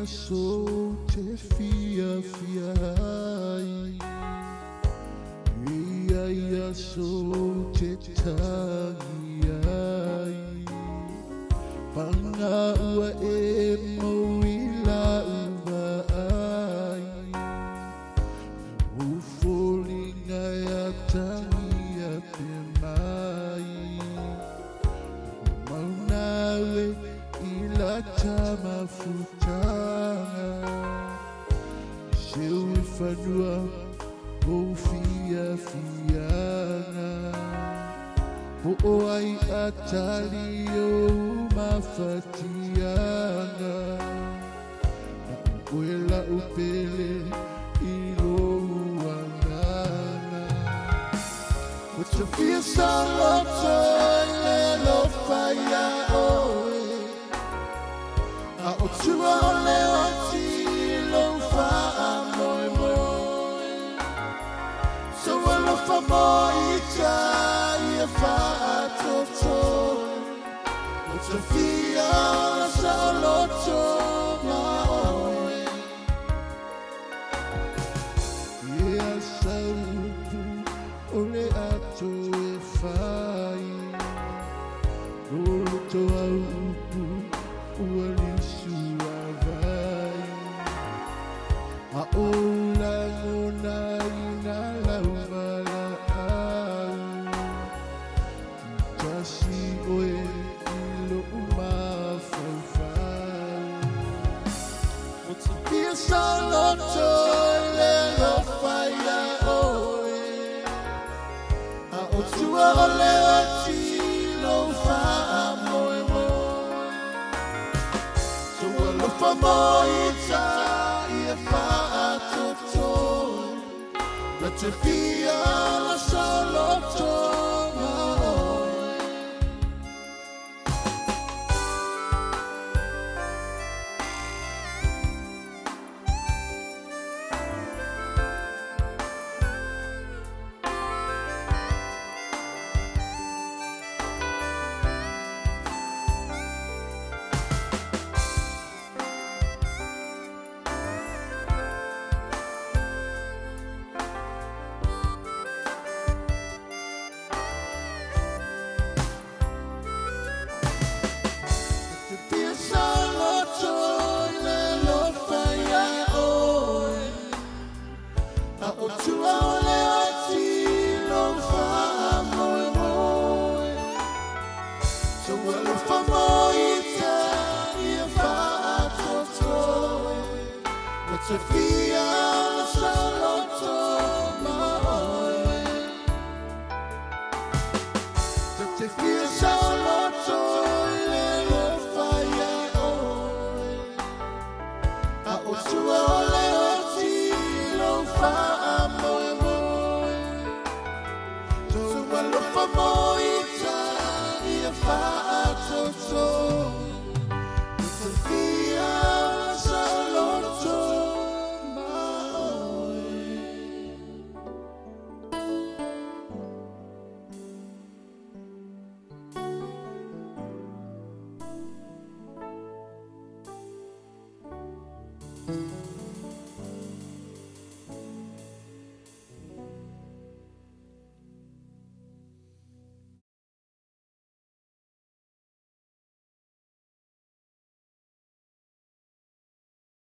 so te fia ia so te tangi ai panga ua e mauila uva ai ufolinga ia tangi a pe mai maunawe ila tamafutanga seu e fanua o fia o ai atali o mafatianga uela upele ilo uangana o te fia Saoloto le lo faya oe a o tua o le o ti lo fa moe moe so alo fa moita o te fia Saoloto maoe ia saupu o le ato e fai Saoloto aupu ua lisu avai a ola ngona ina laumala si oe ilo umafawhau o te fia Saoloto le lo whaia oe a o tua o le o ti lo wha moe moe so alo wha moita ia wha atotoe na te fia Saoloto Sophia